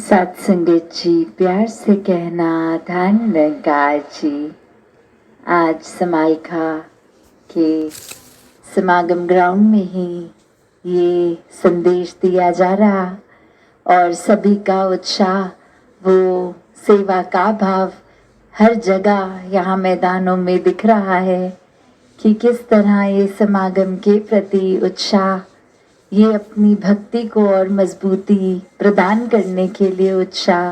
सत्संगत जी, प्यार से कहना धन निरंकार जी। आज समालखा के समागम ग्राउंड में ही ये संदेश दिया जा रहा और सभी का उत्साह, वो सेवा का भाव हर जगह यहाँ मैदानों में दिख रहा है कि किस तरह ये समागम के प्रति उत्साह, ये अपनी भक्ति को और मजबूती प्रदान करने के लिए उत्साह,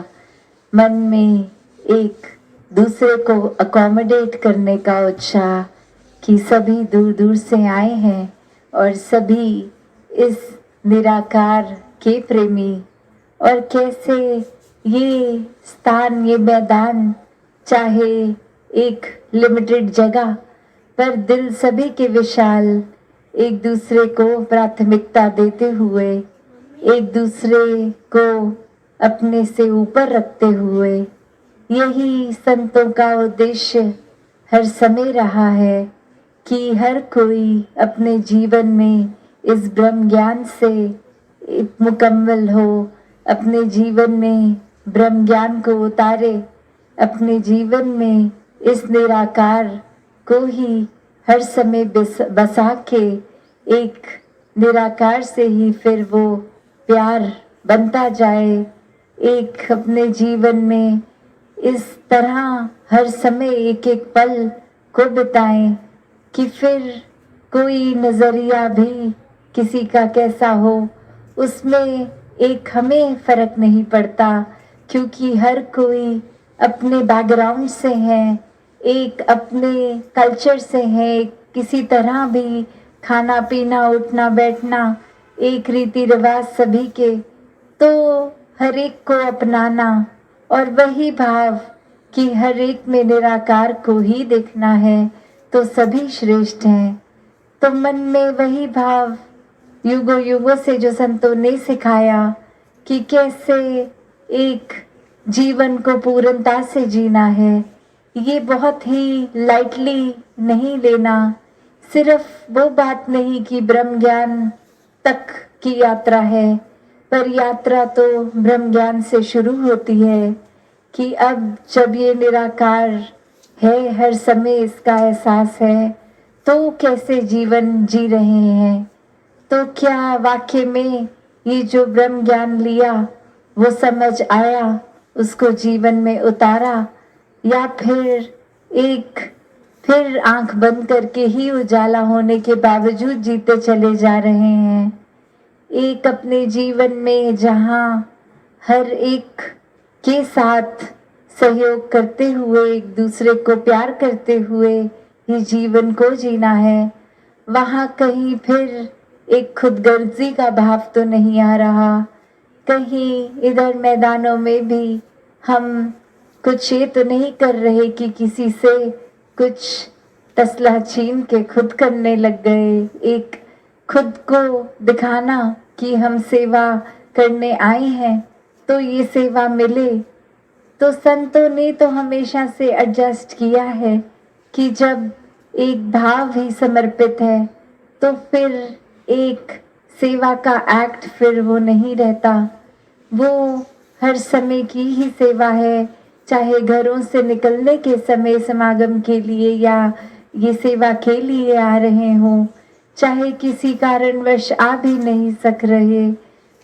मन में एक दूसरे को अकोमोडेट करने का उत्साह कि सभी दूर दूर से आए हैं और सभी इस निराकार के प्रेमी, और कैसे ये स्थान, ये मैदान, चाहे एक लिमिटेड जगह पर दिल सभी के विशाल, एक दूसरे को प्राथमिकता देते हुए, एक दूसरे को अपने से ऊपर रखते हुए, यही संतों का उद्देश्य हर समय रहा है कि हर कोई अपने जीवन में इस ब्रह्म ज्ञान से मुकम्मल हो, अपने जीवन में ब्रह्म ज्ञान को उतारे, अपने जीवन में इस निराकार को ही हर समय बसा के एक निराकार से ही फिर वो प्यार बनता जाए। एक अपने जीवन में इस तरह हर समय एक एक पल को बिताएं कि फिर कोई नज़रिया भी किसी का कैसा हो, उसमें एक हमें फर्क नहीं पड़ता, क्योंकि हर कोई अपने बैकग्राउंड से है, एक अपने कल्चर से है, किसी तरह भी खाना पीना उठना बैठना एक रीति रिवाज सभी के, तो हर एक को अपनाना और वही भाव कि हर एक में निराकार को ही देखना है, तो सभी श्रेष्ठ हैं। तो मन में वही भाव युगों युगों से जो संतों ने सिखाया कि कैसे एक जीवन को पूर्णता से जीना है, ये बहुत ही लाइटली नहीं लेना। सिर्फ वो बात नहीं कि ब्रह्म ज्ञान तक की यात्रा है, पर यात्रा तो ब्रह्म ज्ञान से शुरू होती है कि अब जब ये निराकार है, हर समय इसका एहसास है, तो कैसे जीवन जी रहे हैं, तो क्या वाकई में ये जो ब्रह्म ज्ञान लिया वो समझ आया, उसको जीवन में उतारा, या फिर आंख बंद करके ही उजाला होने के बावजूद जीते चले जा रहे हैं। एक अपने जीवन में जहाँ हर एक के साथ सहयोग करते हुए, एक दूसरे को प्यार करते हुए ही जीवन को जीना है, वहाँ कहीं फिर एक खुदगर्जी का भाव तो नहीं आ रहा। कहीं इधर मैदानों में भी हम कुछ ये तो नहीं कर रहे कि किसी से कुछ तसला छीन के खुद करने लग गए, एक खुद को दिखाना कि हम सेवा करने आए हैं तो ये सेवा मिले। तो संतों ने तो हमेशा से एडजस्ट किया है कि जब एक भाव ही समर्पित है तो फिर एक सेवा का एक्ट फिर वो नहीं रहता, वो हर समय की ही सेवा है, चाहे घरों से निकलने के समय समागम के लिए या ये सेवा के लिए आ रहे हों, चाहे किसी कारणवश आ भी नहीं सक रहे,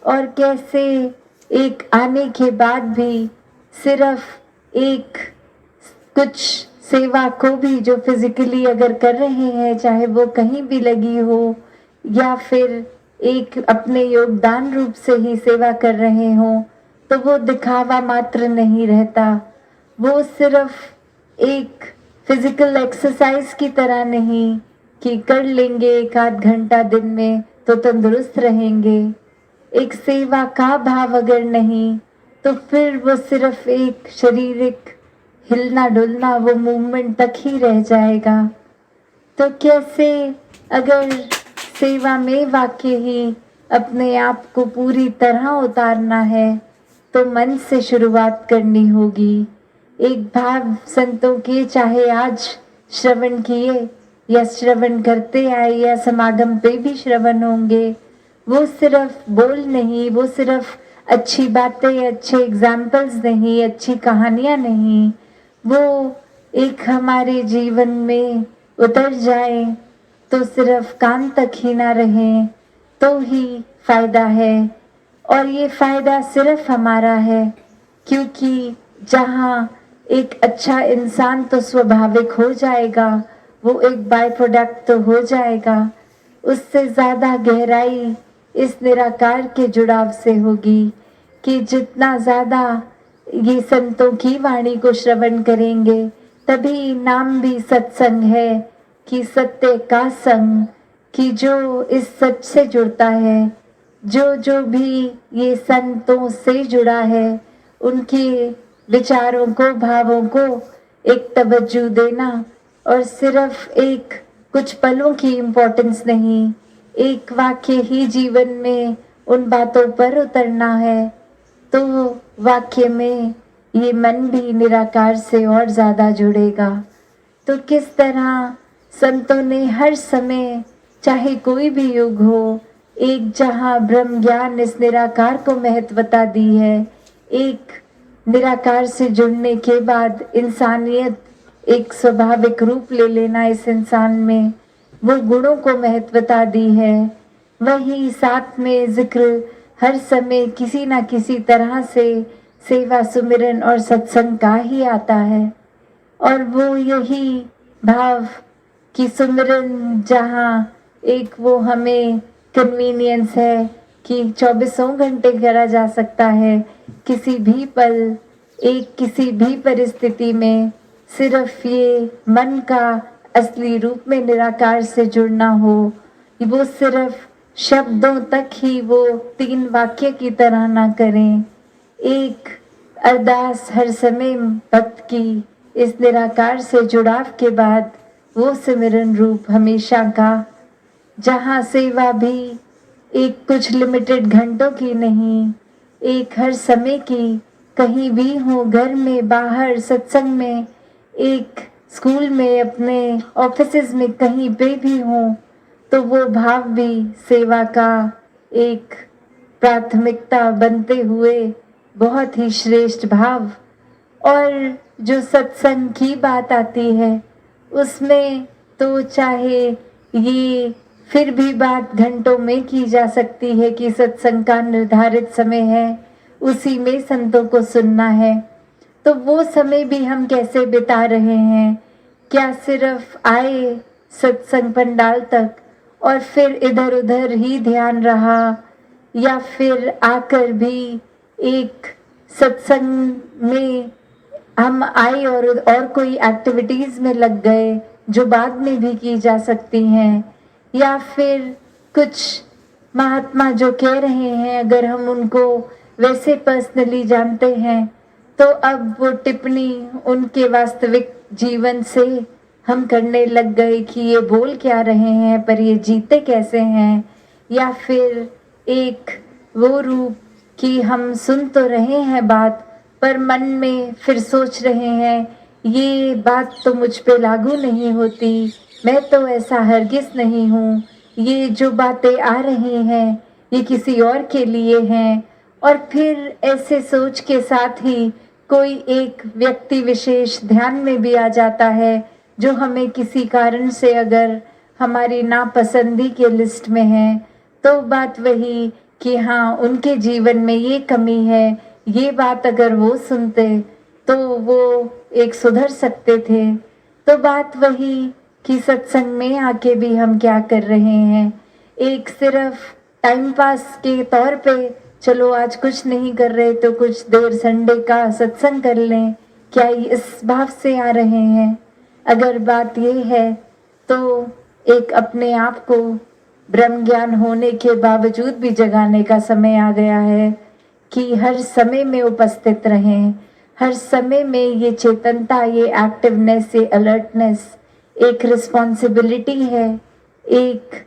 और कैसे एक आने के बाद भी सिर्फ एक कुछ सेवा को भी जो फिजिकली अगर कर रहे हैं, चाहे वो कहीं भी लगी हो या फिर एक अपने योगदान रूप से ही सेवा कर रहे हों, तो वो दिखावा मात्र नहीं रहता, वो सिर्फ एक फिजिकल एक्सरसाइज की तरह नहीं कि कर लेंगे एक आध घंटा दिन में तो तंदुरुस्त रहेंगे। एक सेवा का भाव अगर नहीं तो फिर वो सिर्फ एक शारीरिक हिलना डुलना, वो मूवमेंट तक ही रह जाएगा। तो कैसे अगर सेवा में वाकई ही अपने आप को पूरी तरह उतारना है तो मन से शुरुआत करनी होगी। एक भाव संतों के, चाहे आज श्रवण किए या श्रवण करते आए या समागम पे भी श्रवण होंगे, वो सिर्फ बोल नहीं, वो सिर्फ अच्छी बातें, अच्छे एग्जाम्पल्स नहीं, अच्छी कहानियाँ नहीं, वो एक हमारे जीवन में उतर जाए तो सिर्फ कान तक ही ना रहे तो ही फायदा है। और ये फायदा सिर्फ हमारा है, क्योंकि जहाँ एक अच्छा इंसान तो स्वाभाविक हो जाएगा, वो एक बाय प्रोडक्ट तो हो जाएगा, उससे ज़्यादा गहराई इस निराकार के जुड़ाव से होगी कि जितना ज़्यादा ये संतों की वाणी को श्रवण करेंगे, तभी नाम भी सत्संग है कि सत्य का संग, कि जो इस सच से जुड़ता है, जो भी ये संतों से जुड़ा है, उनके विचारों को, भावों को एक तवज्जो देना, और सिर्फ एक कुछ पलों की इम्पोर्टेंस नहीं, एक वाक्य ही जीवन में उन बातों पर उतरना है, तो वाक्य में ये मन भी निराकार से और ज़्यादा जुड़ेगा। तो किस तरह संतों ने हर समय, चाहे कोई भी युग हो, एक जहाँ ब्रह्म ज्ञान इस निराकार को महत्वता दी है, एक निराकार से जुड़ने के बाद इंसानियत एक स्वाभाविक रूप ले लेना, इस इंसान में वो गुणों को महत्वता दी है, वही साथ में जिक्र हर समय किसी ना किसी तरह से सेवा, सुमिरन और सत्संग का ही आता है। और वो यही भाव कि सुमिरन जहाँ एक वो हमें कन्वीनियंस है कि 24 घंटे करा जा सकता है, किसी भी पल, एक किसी भी परिस्थिति में, सिर्फ ये मन का असली रूप में निराकार से जुड़ना हो, वो सिर्फ शब्दों तक ही वो 3 वाक्य की तरह ना करें, एक अरदास हर समय भक्त की इस निराकार से जुड़ाव के बाद वो सिमरन रूप हमेशा का, जहाँ सेवा भी एक कुछ लिमिटेड घंटों की नहीं, एक हर समय की, कहीं भी हो, घर में, बाहर, सत्संग में, एक स्कूल में, अपने ऑफिसेज में, कहीं पे भी हो, तो वो भाव भी सेवा का एक प्राथमिकता बनते हुए बहुत ही श्रेष्ठ भाव। और जो सत्संग की बात आती है, उसमें तो चाहे ये फिर भी बात घंटों में की जा सकती है कि सत्संग का निर्धारित समय है, उसी में संतों को सुनना है, तो वो समय भी हम कैसे बिता रहे हैं? क्या सिर्फ आए सत्संग पंडाल तक और फिर इधर उधर ही ध्यान रहा, या फिर आकर भी एक सत्संग में हम आए और कोई एक्टिविटीज़ में लग गए जो बाद में भी की जा सकती हैं, या फिर कुछ महात्मा जो कह रहे हैं, अगर हम उनको वैसे पर्सनली जानते हैं, तो अब वो टिप्पणी उनके वास्तविक जीवन से हम करने लग गए कि ये बोल क्या रहे हैं, पर ये जीते कैसे हैं, या फिर एक वो रूप कि हम सुन तो रहे हैं बात, पर मन में फिर सोच रहे हैं ये बात तो मुझ पे लागू नहीं होती, मैं तो ऐसा हरगिज़ नहीं हूँ, ये जो बातें आ रही हैं ये किसी और के लिए हैं। और फिर ऐसे सोच के साथ ही कोई एक व्यक्ति विशेष ध्यान में भी आ जाता है, जो हमें किसी कारण से अगर हमारी नापसंदी के लिस्ट में है, तो बात वही कि हाँ, उनके जीवन में ये कमी है, ये बात अगर वो सुनते तो वो एक सुधर सकते थे। तो बात वही कि सत्संग में आके भी हम क्या कर रहे हैं, एक सिर्फ टाइम पास के तौर पे चलो आज कुछ नहीं कर रहे तो कुछ देर संडे का सत्संग कर लें, क्या इस भाव से आ रहे हैं? अगर बात ये है तो एक अपने आप को ब्रह्म ज्ञान होने के बावजूद भी जगाने का समय आ गया है कि हर समय में उपस्थित रहें, हर समय में ये चेतनता, ये एक्टिवनेस, ये अलर्टनेस एक रिस्पॉन्सिबिलिटी है, एक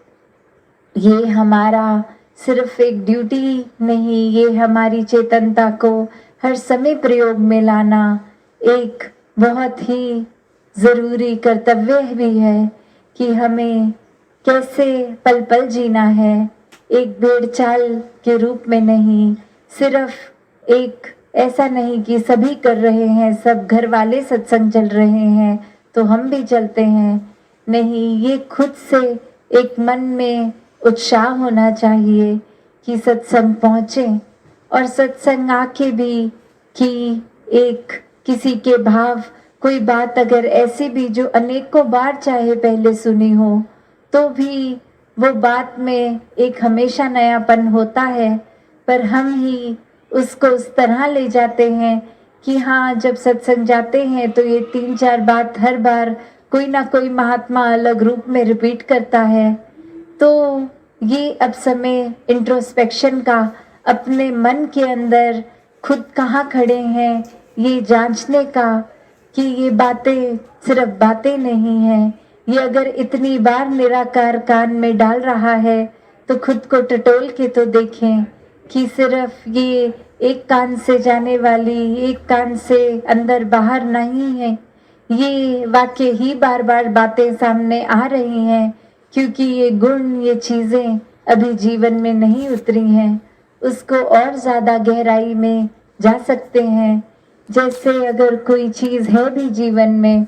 ये हमारा सिर्फ एक ड्यूटी नहीं, ये हमारी चेतनता को हर समय प्रयोग में लाना एक बहुत ही ज़रूरी कर्तव्य भी है कि हमें कैसे पल पल जीना है, एक भेड़ चाल के रूप में नहीं, सिर्फ एक ऐसा नहीं कि सभी कर रहे हैं, सब घर वाले सत्संग चल रहे हैं तो हम भी चलते हैं। नहीं, ये खुद से एक मन में उत्साह होना चाहिए कि सत्संग पहुँचे, और सत्संग आके भी कि एक किसी के भाव, कोई बात अगर ऐसी भी जो अनेकों बार चाहे पहले सुनी हो तो भी वो बात में एक हमेशा नयापन होता है, पर हम ही उसको उस तरह ले जाते हैं कि हाँ, जब सत्संग जाते हैं तो ये 3-4 बात हर बार कोई ना कोई महात्मा अलग रूप में रिपीट करता है। तो ये अब समय इंट्रोस्पेक्शन का, अपने मन के अंदर खुद कहाँ खड़े हैं ये जांचने का, कि ये बातें सिर्फ बातें नहीं हैं। ये अगर इतनी बार निराकार कान में डाल रहा है तो खुद को टटोल के तो देखें कि सिर्फ ये एक कान से जाने वाली, एक कान से अंदर बाहर नहीं है। ये वाक्य ही बार बार बातें सामने आ रही हैं क्योंकि ये गुण, ये चीज़ें अभी जीवन में नहीं उतरी हैं। उसको और ज़्यादा गहराई में जा सकते हैं। जैसे अगर कोई चीज़ है भी जीवन में,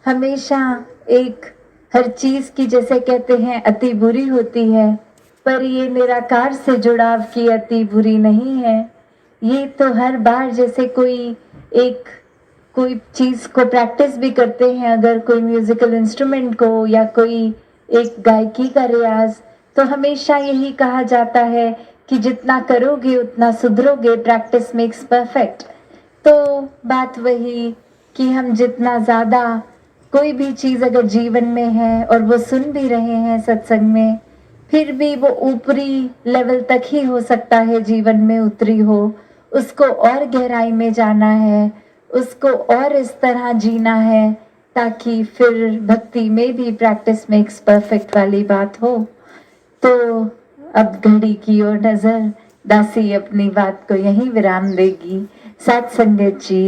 हमेशा एक हर चीज़ की, जैसे कहते हैं, अति बुरी होती है, पर ये निराकार से जुड़ाव की अति बुरी नहीं है। ये तो हर बार जैसे कोई चीज़ को प्रैक्टिस भी करते हैं, अगर कोई म्यूजिकल इंस्ट्रूमेंट को या कोई एक गायकी का रियाज, तो हमेशा यही कहा जाता है कि जितना करोगे उतना सुधरोगे, प्रैक्टिस मेक्स परफेक्ट। तो बात वही कि हम जितना ज़्यादा कोई भी चीज़ अगर जीवन में है और वो सुन भी रहे हैं सत्संग में, फिर भी वो ऊपरी लेवल तक ही हो सकता है जीवन में उतरी हो। उसको और गहराई में जाना है, उसको और इस तरह जीना है ताकि फिर भक्ति में भी प्रैक्टिस मेक्स परफेक्ट वाली बात हो। तो अब घड़ी की ओर नजर, दासी अपनी बात को यहीं विराम देगी। साथ संगत जी।